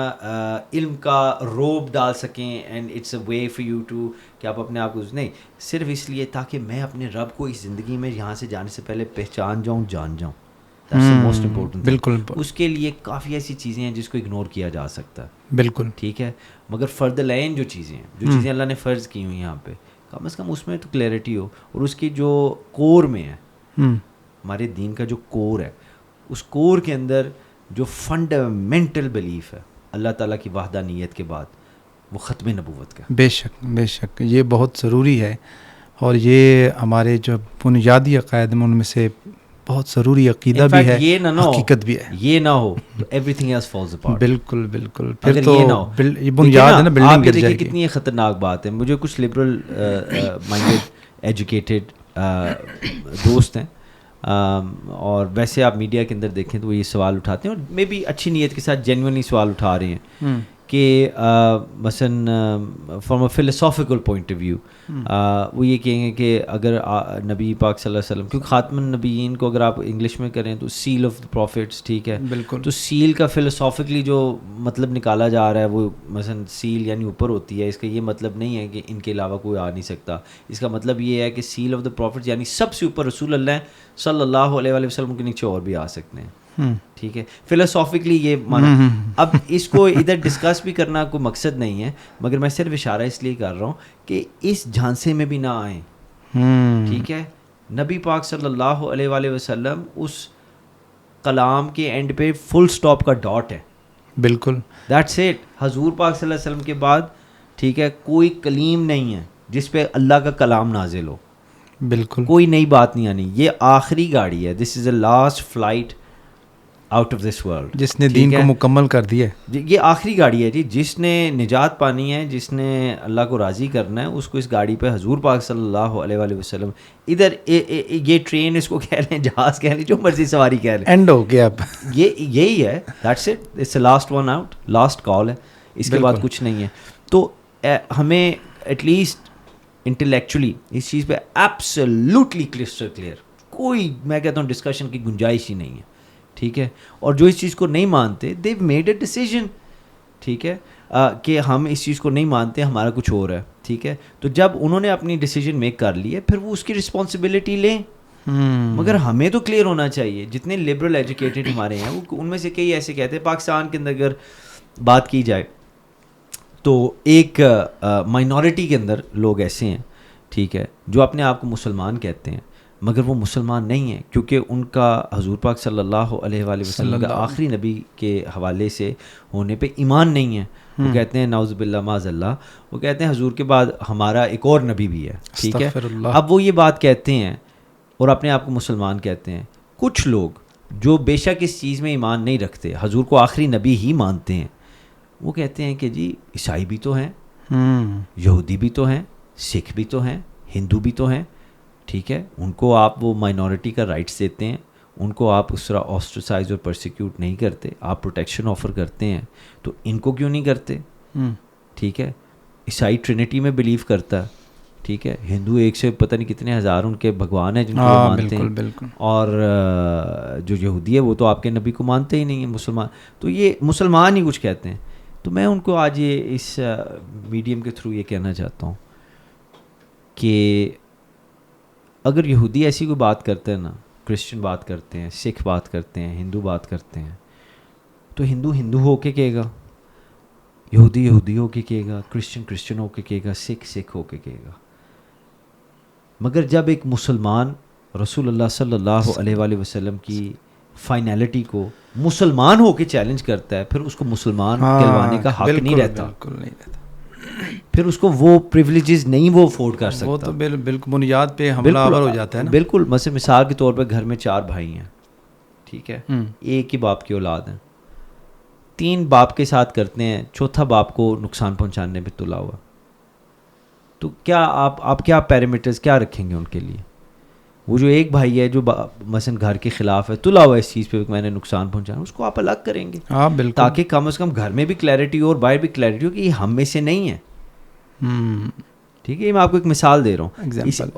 S1: علم کا روب ڈال سکیں and it's a way for you to کہ آپ اپنے آپ کو نہیں, صرف اس لیے تاکہ میں اپنے رب کو اس زندگی میں یہاں سے جانے سے پہلے پہچان جاؤں, جان جاؤں. Most important.
S2: بالکل.
S1: اس کے لیے کافی ایسی چیزیں ہیں جس کو اگنور کیا جا سکتا ہے.
S2: بالکل
S1: ٹھیک ہے, مگر فرد لین جو چیزیں اللہ نے فرض کی ہوئی یہاں پہ, کم از کم اس میں تو کلیئرٹی ہو, اور اس کی جو کور میں ہے, ہمارے دین کا جو کور ہے, اس کور کے اندر جو فنڈامنٹل بلیف ہے اللہ تعالیٰ کی وحدانیت کے بعد, وہ ختم نبوت کا.
S2: بے شک یہ بہت ضروری ہے, اور یہ ہمارے جو بنیادی عقائد میں ان میں سے بہت ضروری عقیدہ بھی ہے, حقیقت بھی ہے.
S1: یہ نہ ہو تو everything else falls apart.
S2: بالکل. پھر تو یہ بنیاد ہے نا, بلڈنگ گر جائے گی.
S1: کتنی خطرناک بات ہے. مجھے کچھ لبرل مائنڈیڈ ایجوکیٹڈ دوست ہیں, اور ویسے آپ میڈیا کے اندر دیکھیں تو وہ یہ سوال اٹھاتے ہیں, اور مے بی اچھی نیت کے ساتھ جینوئنلی سوال اٹھا رہے ہیں کہ مثلاً from a philosophical point of view وہ یہ کہیں گے کہ اگر نبی پاک صلی اللہ علیہ وسلم, کیونکہ خاتم النبیین کو اگر آپ انگلش میں کریں تو سیل آف دا پروفٹس, ٹھیک ہے,
S2: بالکل.
S1: تو سیل کا فلسافیکلی جو مطلب نکالا جا رہا ہے وہ مثلاً سیل یعنی اوپر ہوتی ہے, اس کا یہ مطلب نہیں ہے کہ ان کے علاوہ کوئی آ نہیں سکتا. اس کا مطلب یہ ہے کہ سیل آف دا پروفٹس یعنی سب سے اوپر رسول اللہ صلی اللہ علیہ وسلم کے نیچے اور بھی آ سکتے ہیں. ٹھیک ہے, فلسافیکلی یہ مانا. اب اس کو ادھر ڈسکس بھی کرنا کوئی مقصد نہیں ہے, مگر میں صرف اشارہ اس لیے کر رہا ہوں کہ اس جھانسے میں بھی نہ آئیں. ٹھیک ہے, نبی پاک صلی اللہ علیہ وسلم اس کلام کے اینڈ پہ فل سٹاپ کا ڈاٹ ہے.
S2: بالکل,
S1: دیٹس اٹ. حضور پاک صلی اللہ علیہ وسلم کے بعد ٹھیک ہے کوئی کلیم نہیں ہے جس پہ اللہ کا کلام نازل ہو.
S2: بالکل,
S1: کوئی نئی بات نہیں آنی. یہ آخری گاڑی ہے. This is a last flight out of this world,
S2: جس نے دین کو مکمل کر دیا ہے.
S1: یہ آخری گاڑی ہے جی. جس نے نجات پانی ہے, جس نے اللہ کو راضی کرنا ہے, اس کو اس گاڑی پہ حضور پاک صلی اللہ علیہ وسلم ادھر یہ ٹرین اس کو کہہ لیں, جہاز کہہ لیں, جو مرضی سواری کہہ لیں,
S2: اینڈ ہو گیا اب.
S1: یہی ہے. That's it. It's a last one out, last call ہے. اس کے بعد کچھ نہیں ہے. تو ہمیں ایٹ لیسٹ انٹلیکچولی اس چیز پہ ایبسلیوٹلی کرسٹل کلیئر, کوئی میں کہتا ہوں ڈسکشن کی گنجائش ہی نہیں ہے. ٹھیک ہے, اور جو اس چیز کو نہیں مانتے دے میڈ اے ڈیسیژن. ٹھیک ہے, کہ ہم اس چیز کو نہیں مانتے, ہمارا کچھ اور ہے. ٹھیک ہے, تو جب انہوں نے اپنی ڈیسیژن میک کر لی ہے پھر وہ اس کی رسپانسبلٹی لیں. مگر ہمیں تو کلیئر ہونا چاہیے. جتنے لبرل ایجوکیٹڈ ہمارے ہیں وہ ان میں سے کئی ایسے کہتے ہیں, پاکستان کے اندر اگر بات کی جائے تو ایک مائنورٹی کے اندر لوگ ایسے ہیں, ٹھیک ہے, جو اپنے آپ کو مسلمان کہتے ہیں مگر وہ مسلمان نہیں ہیں, کیونکہ ان کا حضور پاک صلی اللہ علیہ وسلم کا آخری نبی کے حوالے سے ہونے پہ ایمان نہیں ہے. وہ کہتے ہیں نعوذ باللہ معاذ اللہ, وہ کہتے ہیں حضور کے بعد ہمارا ایک اور نبی بھی ہے. ٹھیک ہے, اب وہ یہ بات کہتے ہیں اور اپنے آپ کو مسلمان کہتے ہیں. کچھ لوگ جو بے شک اس چیز میں ایمان نہیں رکھتے, حضور کو آخری نبی ہی مانتے ہیں, وہ کہتے ہیں کہ جی عیسائی بھی تو ہیں, یہودی بھی تو ہیں, سکھ بھی تو ہیں, ہندو بھی تو ہیں. ٹھیک ہے, ان کو آپ وہ مائنورٹی کا رائٹس دیتے ہیں, ان کو آپ اس طرح آسٹرسائز اور پرسیکیوٹ نہیں کرتے, آپ پروٹیکشن آفر کرتے ہیں, تو ان کو کیوں نہیں کرتے؟ ٹھیک ہے, عیسائی ٹرینٹی میں بلیو کرتا ہے. ٹھیک ہے, ہندو ایک سے پتہ نہیں کتنے ہزار ان کے بھگوان ہیں جن کو وہ مانتے ہیں, اور جو یہودی ہے وہ تو آپ کے نبی کو مانتے ہی نہیں ہیں. مسلمان تو یہ مسلمان ہی کچھ کہتے ہیں. تو میں ان کو آج یہ اس میڈیم کے تھرو یہ کہنا چاہتا ہوں کہ اگر یہودی ایسی کوئی بات کرتے ہیں نا, کرسچن بات کرتے ہیں, سکھ بات کرتے ہیں, ہندو بات کرتے ہیں, تو ہندو ہندو ہو کے کہے گا, یہودی یہودی ہو کے کہے گا, کرسچن کرسچن ہو کے کہے گا, سکھ سکھ ہو کے کہے گا. مگر جب ایک مسلمان رسول اللہ صلی اللہ علیہ وسلم کی فائنلٹی کو مسلمان ہو کے چیلنج کرتا ہے, پھر اس کو مسلمان کہلوانے کا حق نہیں رہتا. پھر اس کو وہ پریولیجز نہیں وہ افورڈ کر سکتا.
S2: وہ تو بالکل بنیاد پہ حملہ آور ہو جاتا ہے نا.
S1: بالکل. مثال کے طور پہ گھر میں 4 بھائی ہیں, ٹھیک ہے, ایک ہی باپ کی اولاد ہیں, 3 باپ کے ساتھ کرتے ہیں, چوتھا باپ کو نقصان پہنچانے پہ تلا ہوا, تو کیا آپ کیا پیرامیٹرز کیا رکھیں گے ان کے لیے؟ وہ جو ایک بھائی ہے جو مثلا گھر کے خلاف ہے, تلا ہوا اس چیز پہ کہ میں نے نقصان پہنچانا, اس کو آپ الگ کریں گے.
S2: ہاں بالکل,
S1: تاکہ کم از کم گھر میں بھی کلیئرٹی ہو اور باہر بھی کلیئرٹی ہو کہ یہ ہم میں سے نہیں ہے. ٹھیک ہے, یہ میں آپ کو ایک مثال دے رہا ہوں.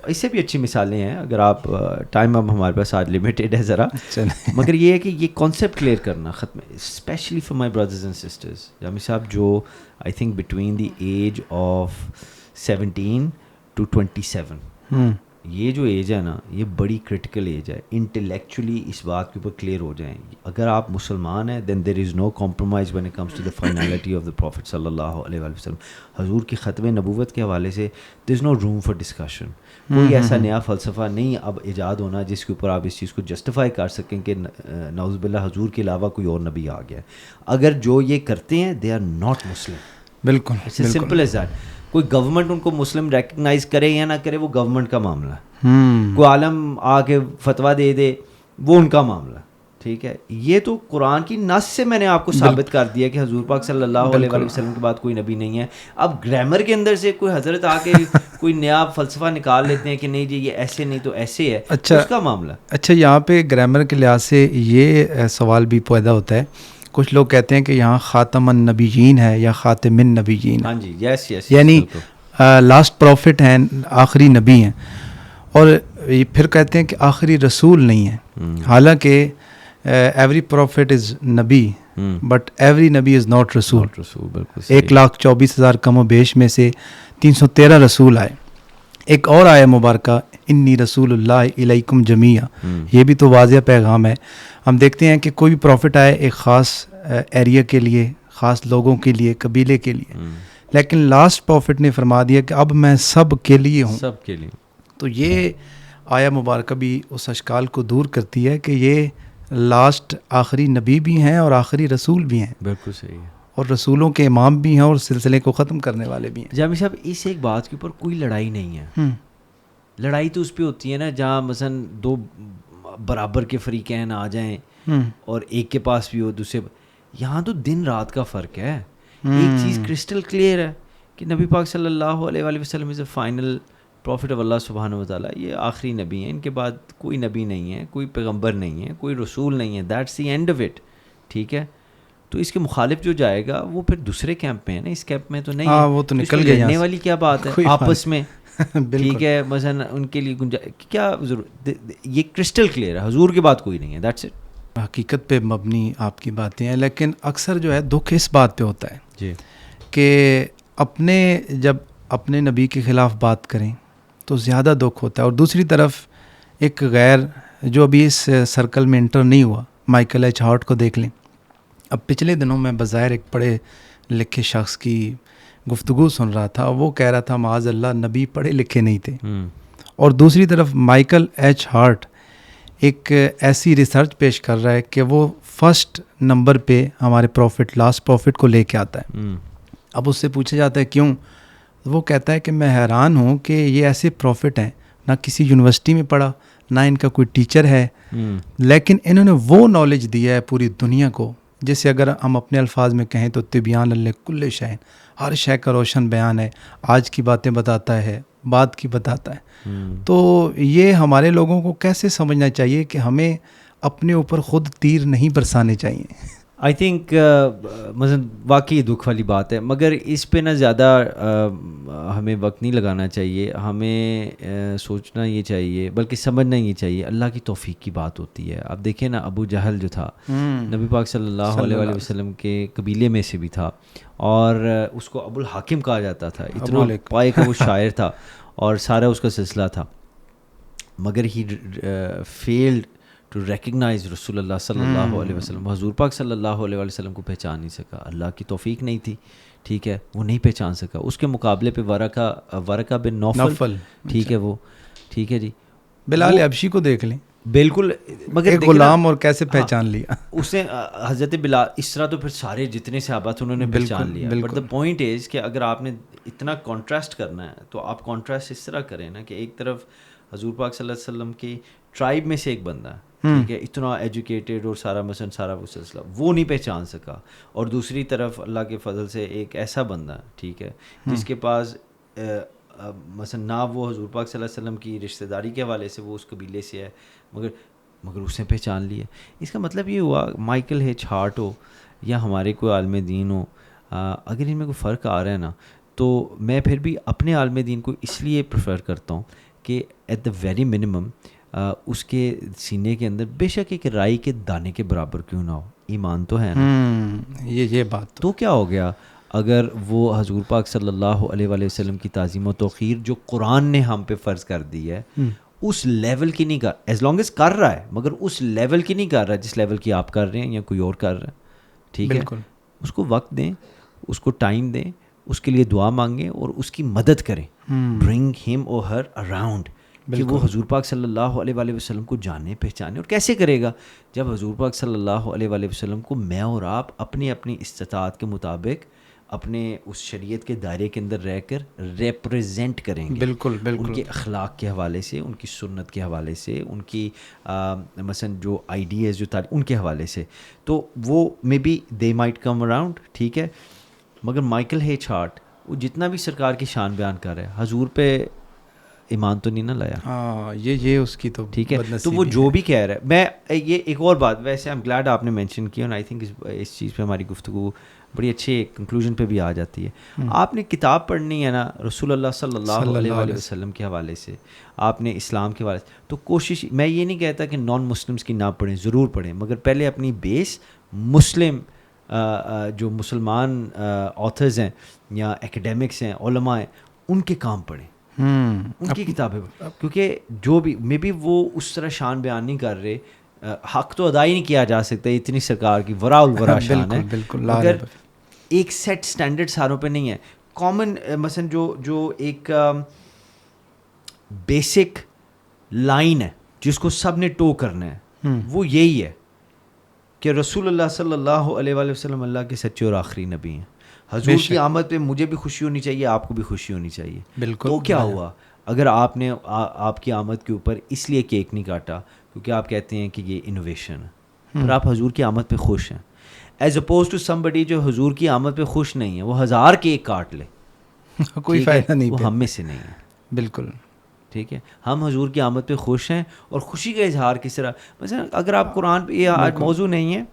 S1: اس سے بھی اچھی مثالیں ہیں اگر آپ, ٹائم اب ہمارے پاس آج لمیٹیڈ ہے ذرا, مگر یہ ہے کہ یہ کانسیپٹ کلیئر کرنا ختم ہے, especially for my brothers and sisters. Jami صاحب جو I think between the age of 17 to 27, یہ جو ایج ہے نا, یہ بڑی کرٹیکل ایج ہے. انٹلیکچولی اس بات کے اوپر کلیئر ہو جائیں. اگر آپ مسلمان ہیں then there is no compromise when it comes to the finality of the prophet صلی اللہ علیہ وآلہ وسلم. حضور کی ختم نبوت کے حوالے سے دیر is know room for discussion. کوئی ایسا نیا فلسفہ نہیں اب ایجاد ہونا جس کے اوپر آپ اس چیز کو جسٹیفائی کر سکیں کہ نعوذ باللہ حضور کے علاوہ کوئی اور نبی آ گیا. اگر جو یہ کرتے ہیں دے آر ناٹ مسلم.
S2: بالکل,
S1: اٹس سمپل ایز دیٹ. کوئی گورنمنٹ ان کو مسلم ریکگنائز کرے یا نہ کرے وہ گورنمنٹ کا معاملہ ہے. کوئی عالم آ کے فتویٰ دے دے وہ ان کا معاملہ, ٹھیک ہے. یہ تو قرآن کی نص سے میں نے آپ کو ثابت کر دیا کہ حضور پاک صلی اللہ علیہ وسلم کے بعد کوئی نبی نہیں ہے. اب گرامر کے اندر سے کوئی حضرت آ کے کوئی نیا فلسفہ نکال لیتے ہیں کہ نہیں جی یہ ایسے نہیں تو ایسے ہے, اس کا معاملہ.
S2: اچھا, یہاں پہ گرامر کے لحاظ سے یہ سوال بھی پیدا ہوتا ہے. کچھ لوگ کہتے ہیں کہ یہاں خاتم النبیین ہے یا خاتم النبیین.
S1: ہاں جی, یس یس,
S2: یعنی لاسٹ پروفٹ ہیں, آخری نبی ہیں, اور پھر کہتے ہیں کہ آخری رسول نہیں ہے. حالانکہ ایوری پروفٹ از نبی بٹ ایوری نبی از ناٹ رسول. 1,24,000 کم و بیش میں سے 313 رسول آئے. ایک اور آیا مبارکہ انی رسول اللہ الیکم جمیعا, یہ بھی تو واضح پیغام ہے. ہم دیکھتے ہیں کہ کوئی بھی پروفٹ آئے ایک خاص ایریا کے لیے, خاص لوگوں کے لیے, قبیلے کے لیے, لیکن لاسٹ پروفٹ نے فرما دیا کہ اب میں سب کے لیے ہوں,
S1: سب کے لیے.
S2: تو یہ آیا مبارکہ بھی اس اشکال کو دور کرتی ہے کہ یہ لاسٹ آخری نبی بھی ہیں اور آخری رسول بھی ہیں.
S1: بالکل صحیح ہے,
S2: اور رسولوں کے امام بھی ہیں اور سلسلے کو ختم کرنے والے بھی ہیں.
S1: جامی صاحب اس ایک بات کے اوپر کوئی لڑائی نہیں ہے. لڑائی تو اس پہ ہوتی ہے نا جہاں مثلا 2 برابر کے فریقین آ جائیں اور ایک کے پاس بھی ہو دوسرے. یہاں تو دن رات کا فرق ہے. ایک چیز کرسٹل کلیئر ہے کہ نبی پاک صلی اللہ علیہ وآلہ وسلم از اے فائنل پروفٹ آف اللہ سبحانہ و تعالیٰ. یہ آخری نبی ہیں, ان کے بعد کوئی نبی نہیں ہے, کوئی پیغمبر نہیں ہے, کوئی رسول نہیں ہے. That's the end of it, ٹھیک ہے. تو اس کے مخالف جو جائے گا وہ پھر دوسرے کیمپ میں ہے نا, اس کیمپ میں تو نہیں ہے.
S2: وہ تو نکل گئے.
S1: لڑنے والی کیا بات ہے آپس میں, ٹھیک ہے. مثلا ان کے لیے کیا ضرورت, یہ کرسٹل کلیئر ہے, حضور کے بعد کوئی نہیں ہے. That's it.
S2: حقیقت پہ مبنی آپ کی باتیں ہیں, لیکن اکثر جو ہے دکھ اس بات پہ ہوتا ہے
S1: جی
S2: کہ جب اپنے نبی کے خلاف بات کریں تو زیادہ دکھ ہوتا ہے. اور دوسری طرف ایک غیر جو ابھی اس سرکل میں انٹر نہیں ہوا, مائیکل ایچ ہارٹ کو دیکھ لیں. اب پچھلے دنوں میں بظاہر ایک پڑھے لکھے شخص کی گفتگو سن رہا تھا, وہ کہہ رہا تھا معاذ اللہ نبی پڑھے لکھے نہیں تھے. اور دوسری طرف مائیکل ایچ ہارٹ ایک ایسی ریسرچ پیش کر رہا ہے کہ وہ فرسٹ نمبر پہ ہمارے پروفٹ, لاسٹ پروفٹ کو لے کے آتا ہے. اب اس سے پوچھا جاتا ہے کیوں, وہ کہتا ہے کہ میں حیران ہوں کہ یہ ایسے پروفٹ ہیں, نہ کسی یونیورسٹی میں پڑھا, نہ ان کا کوئی ٹیچر ہے, لیکن انہوں نے وہ نالج دیا ہے پوری دنیا کو جیسے اگر ہم اپنے الفاظ میں کہیں تو طبیان لکل شے, ہر شے کا روشن بیان ہے, آج کی باتیں بتاتا ہے, بعد کی بتاتا ہے. تو یہ ہمارے لوگوں کو کیسے سمجھنا چاہیے کہ ہمیں اپنے اوپر خود تیر نہیں برسانے چاہیے.
S1: آئی تھنک مثلاً واقعی دکھ والی بات ہے, مگر اس پہ نہ زیادہ ہمیں وقت نہیں لگانا چاہیے. ہمیں سوچنا یہ چاہیے, بلکہ سمجھنا یہ چاہیے اللہ کی توفیق کی بات ہوتی ہے. اب دیکھیں نا, ابو جہل جو تھا نبی پاک صلی اللہ علیہ وآلہ وسلم کے قبیلے میں سے بھی تھا, اور اس کو ابو الحاکم کہا جاتا تھا. اتنا پائے کا وہ شاعر تھا اور سارا اس کا سلسلہ تھا, مگر ہی فیلڈ ٹو ریکگنائز رسول اللہ صلی اللہ علیہ وسلم. حضور پاک صلی اللہ علیہ وسلم کو پہچان نہیں سکا, اللہ کی توفیق نہیں تھی, ٹھیک ہے, وہ نہیں پہچان سکا. اس کے مقابلے پہ ورقہ بن نوفل, ٹھیک ہے, وہ ٹھیک ہے جی.
S2: بلال حبشی کو دیکھ لیں,
S1: بالکل. مگر
S2: ایک غلام اور کیسے پہچان لیا
S1: اس نے حضرت بلال اس طرح تو پھر سارے جتنے صحابہ تھے انہوں نے پہچان لیا. بٹ دا پوائنٹ از کہ اگر آپ نے اتنا کانٹراسٹ کرنا ہے تو آپ کانٹراسٹ اس طرح کریں نا کہ ایک طرف حضور پاک صلی اللہ علیہ وسلم کی ٹرائب میں سے ایک بندہ ہے, ٹھیک ہے, اتنا ایجوکیٹڈ اور سارا مثلا سارا وہ سلسلہ وہ نہیں پہچان سکا, اور دوسری طرف اللہ کے فضل سے ایک ایسا بندہ ہے, ٹھیک ہے, جس کے پاس مثلا نہ وہ حضور پاک صلی اللہ علیہ وسلم کی رشتہ داری کے حوالے سے وہ اس قبیلے سے ہے, مگر اس نے پہچان لیا. اس کا مطلب یہ ہوا مائیکل ایچ ہارٹ ہو یا ہمارے کوئی عالم دین ہو, اگر ان میں کوئی فرق آ رہا ہے نا تو میں پھر بھی اپنے عالم دین کو اس لیے پریفر کرتا ہوں کہ ایٹ دا ویری منیمم اس کے سینے کے اندر بے شک ایک رائی کے دانے کے برابر کیوں نہ ہو, ایمان تو ہے نا.
S2: یہ بات
S1: تو کیا ہو گیا اگر وہ حضور پاک صلی اللہ علیہ وآلہ وسلم کی تعظیم و توقیر جو قرآن نے ہم پہ فرض کر دی ہے اس لیول کی نہیں کر, ایز لانگ ایز کر رہا ہے مگر اس لیول کی نہیں کر رہا جس لیول کی آپ کر رہے ہیں یا کوئی اور کر رہا ہے, ٹھیک ہے. اس کو وقت دیں, اس کو ٹائم دیں, اس کے لیے دعا مانگیں اور اس کی مدد کریں. برنگ ہم اور ہر اراؤنڈ کہ وہ حضور پاک صلی اللہ علیہ وآلہ وسلم کو جانے پہچانے. اور کیسے کرے گا جب حضور پاک صلی اللہ علیہ وآلہ وسلم کو میں اور آپ اپنی اپنی استطاعت کے مطابق اپنے اس شریعت کے دائرے کے اندر رہ کر ریپریزنٹ کریں گے.
S2: بالکل
S1: ان کے اخلاق کے حوالے سے, ان کی سنت کے حوالے سے, ان کی مثلا جو آئیڈیاز جو ان کے حوالے سے, تو وہ may be they might come around, ٹھیک ہے. مگر مائیکل ایچ ہارٹ وہ جتنا بھی سرکار کی شان بیان کر رہا ہے حضور پہ ایمان تو نہیں نہ لایا.
S2: ہاں یہ اس کی تو
S1: ٹھیک ہے. تو وہ جو بھی کہہ رہا ہے, میں یہ ایک اور بات ویسے آئی ایم گلیڈ آپ نے مینشن کیا, اور آئی تھنک اس چیز پہ ہماری گفتگو بڑی اچھی کنکلوژن پہ بھی آ جاتی ہے. آپ نے کتاب پڑھنی ہے نا رسول اللہ صلی اللہ علیہ وسلم کے حوالے سے, آپ نے اسلام کے حوالے سے, تو کوشش, میں یہ نہیں کہتا کہ نان مسلمس کی نہ پڑھیں, ضرور پڑھیں, مگر پہلے اپنی بیس مسلم جو مسلمان آتھرز ہیں یا ایکیڈیمکس ہیں, علماء ہیں, ان کے کام پڑھیں, ان کی کتابیں, کیونکہ جو بھی مے بی وہ اس طرح شان بیان نہیں کر رہے, حق تو ادا ہی نہیں کیا جا سکتا, اتنی سرکار کی ورا الورا شان ہے, مگر ایک سیٹ سٹینڈرڈ ساروں پہ نہیں ہے. کامن مثلا جو ایک بیسک لائن ہے جس کو سب نے ٹو کرنا ہے, وہ یہی ہے کہ رسول اللہ صلی اللہ علیہ وآلہ وسلم اللہ کے سچے اور آخری نبی ہیں. حضور کی آمد پہ مجھے بھی خوشی ہونی چاہیے, آپ کو بھی خوشی ہونی چاہیے.
S2: بالکل.
S1: تو کیا ہوا اگر آپ نے آپ کی آمد کے اوپر اس لیے کیک نہیں کاٹا کیونکہ آپ کہتے ہیں کہ یہ انوویشن ہے, اور آپ حضور کی آمد پہ خوش ہیں, ایز اپوز ٹو سمبڈی جو حضور کی آمد پہ خوش نہیں ہے, وہ 1000 کیک کاٹ لے,
S2: کوئی فائدہ نہیں,
S1: وہ ہم میں سے نہیں ہے.
S2: بالکل
S1: ٹھیک ہے. ہم حضور کی آمد پہ خوش ہیں, اور خوشی کا اظہار کس طرح, مثلا اگر آپ قرآن پہ, یہ آج موضوع نہیں ہے,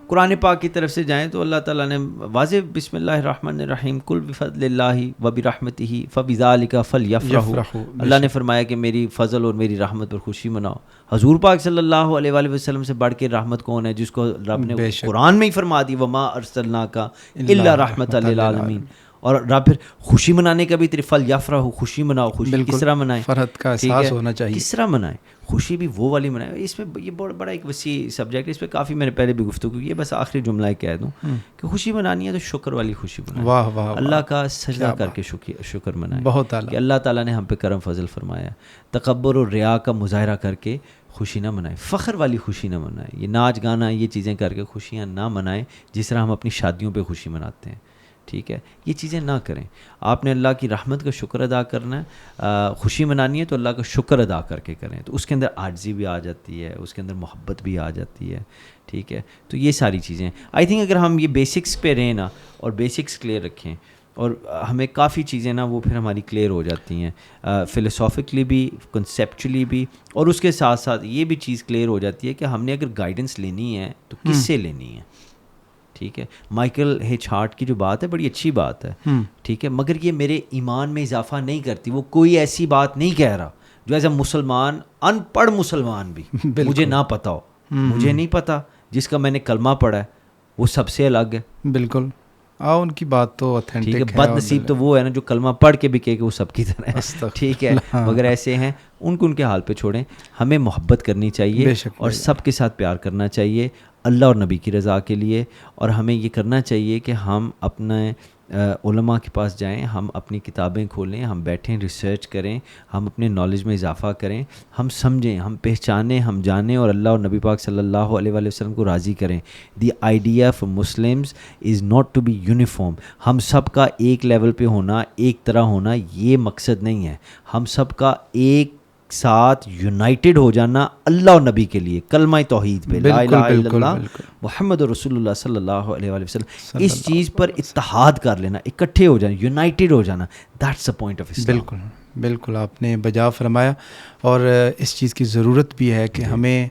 S1: قرآن پاک کی طرف سے جائیں تو اللہ تعالیٰ نے واضح بسم اللہ الرحمن الرحیم قل بفضل اللہ وبرحمتہ فبذلک فلیفرحوا, اللہ نے فرمایا کہ میری فضل اور میری رحمت پر خوشی مناؤ. حضور پاک صلی اللہ علیہ وآلہ وسلم سے بڑھ کے رحمت کون ہے, جس کو رب نے قرآن میں ہی فرما دی وما ارسلناک الا رحمۃ للعالمین. اور رب پھر خوشی منانے کا بھی فلیفرحوا, خوشی مناؤ. خوشی کس طرح منائیں,
S2: فرحت کا احساس ہونا چاہیے,
S1: کس طرح منائیں خوشی بھی وہ والی منائیں. اس میں یہ بڑا ایک وسیع سبجیکٹ ہے, اس پہ کافی میں نے پہلے بھی گفتگو کی ہے, بس آخری جملہ کہہ دوں کہ خوشی منانی ہے تو شکر والی خوشی منائیں.
S2: واہ واہ,
S1: اللہ کا سجدہ کر کے شکر منائیں,
S2: بہت اعلیٰ,
S1: کہ اللہ تعالیٰ نے ہم پہ کرم فضل فرمایا. تکبر اور ریا کا مظاہرہ کر کے خوشی نہ منائیں, فخر والی خوشی نہ منائیں, یہ ناچ گانا یہ چیزیں کر کے خوشیاں نہ منائیں جس طرح ہم اپنی شادیوں پہ خوشی مناتے ہیں. ٹھیک ہے, یہ چیزیں نہ کریں. آپ نے اللہ کی رحمت کا شکر ادا کرنا ہے, خوشی منانی ہے تو اللہ کا شکر ادا کر کے کریں, تو اس کے اندر عاجزی بھی آ جاتی ہے, اس کے اندر محبت بھی آ جاتی ہے. ٹھیک ہے, تو یہ ساری چیزیں آئی تھنک اگر ہم یہ بیسکس پہ رہیں نا اور بیسکس کلیئر رکھیں, اور ہمیں کافی چیزیں نا وہ پھر ہماری کلیئر ہو جاتی ہیں, فلسافکلی بھی, کنسیپچولی بھی, اور اس کے ساتھ ساتھ یہ بھی چیز کلیئر ہو جاتی ہے کہ ہم نے اگر گائیڈنس لینی ہے تو کس سے لینی ہے. ٹھیک ہے, مائیکل ایچ ہارٹ کی جو بات ہے بڑی اچھی بات ہے, ٹھیک ہے, مگر یہ میرے ایمان میں اضافہ نہیں کرتی. وہ کوئی ایسی بات نہیں کہہ رہا جو ایز اے مسلمان, ان پڑھ مسلمان بھی مجھے نہ پتا ہو, مجھے نہیں پتا, جس کا میں نے کلمہ پڑھا ہے وہ سب سے الگ ہے.
S2: بالکل, ان کی بات تو اوتھینٹک ہے.
S1: بد نصیب تو وہ ہے نا جو کلمہ پڑھ کے بھی کہے کہ وہ سب کی طرح ہے. ٹھیک ہے, مگر ایسے ہیں ان کو ان کے حال پہ چھوڑیں. ہمیں محبت کرنی چاہیے اور سب کے ساتھ پیار کرنا چاہیے اللہ اور نبی کی رضا کے لیے. اور ہمیں یہ کرنا چاہیے کہ ہم اپنے علماء کے پاس جائیں, ہم اپنی کتابیں کھولیں, ہم بیٹھیں, ریسرچ کریں, ہم اپنے نالج میں اضافہ کریں, ہم سمجھیں, ہم پہچانیں, ہم جانیں اور اللہ اور نبی پاک صلی اللہ علیہ وآلہ وسلم کو راضی کریں. The idea for Muslims is not to be uniform. ہم سب کا ایک لیول پہ ہونا, ایک طرح ہونا, یہ مقصد نہیں ہے. ہم سب کا ایک ساتھ یونائٹڈ ہو جانا اللہ اور نبی کے لیے, کلمہ توحید پہ, لا الہ الا اللہ محمد رسول اللہ صلی اللہ علیہ وآلہ وسلم, اس چیز پر اتحاد کر لینا, اکٹھے ہو جانا, یونائٹڈ ہو جانا. دیٹس دا پوائنٹ آف اسلام.
S2: بالکل بالکل آپ نے بجا فرمایا. اور اس چیز کی ضرورت بھی ہے کہ ہمیں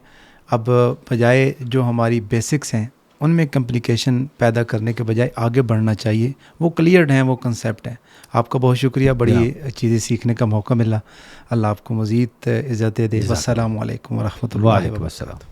S2: اب بجائے جو ہماری بیسکس ہیں ان میں کمپلیکیشن پیدا کرنے کے بجائے آگے بڑھنا چاہیے. وہ کلیئرڈ ہیں, وہ کنسیپٹ ہیں. آپ کا بہت شکریہ, بڑی چیزیں سیکھنے کا موقع ملا. اللہ آپ کو مزید عزت دے. والسلام علیکم ورحمۃ اللہ وبرکاتہ.